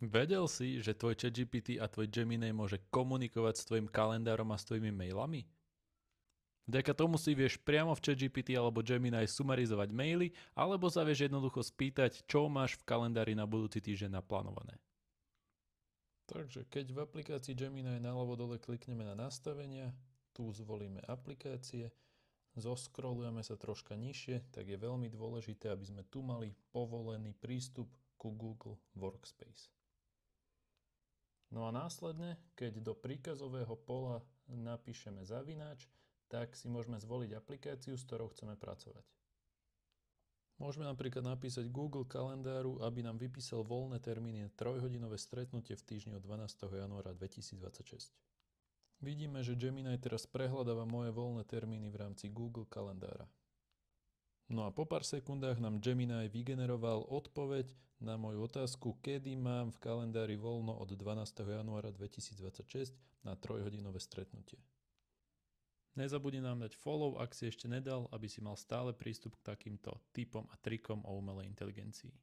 Vedel si, že tvoj ChatGPT a tvoj Gemini môže komunikovať s tvojim kalendárom a s tvojimi mailami? Vďaka tomu si vieš priamo v ChatGPT alebo Gemini sumarizovať maily, alebo sa vieš jednoducho spýtať, čo máš v kalendári na budúci týždeň naplánované. Takže keď v aplikácii Gemini naľavo dole klikneme na nastavenia, tu zvolíme aplikácie, zoskrolujeme sa troška nižšie, tak je veľmi dôležité, aby sme tu mali povolený prístup ku Google Workspace. No a následne, keď do príkazového pola napíšeme zavináč, tak si môžeme zvoliť aplikáciu, s ktorou chceme pracovať. Môžeme napríklad napísať Google kalendáru, aby nám vypísal voľné termíny na 3-hodinové stretnutie v týždni od 12. januára 2026. Vidíme, že Gemini teraz prehľadáva moje voľné termíny v rámci Google kalendára. No a po pár sekundách nám Gemini vygeneroval odpoveď na moju otázku, kedy mám v kalendári voľno od 12. januára 2026 na 3-hodinové stretnutie. Nezabudni nám dať follow, ak si ešte nedal, aby si mal stále prístup k takýmto tipom a trikom o umelej inteligencii.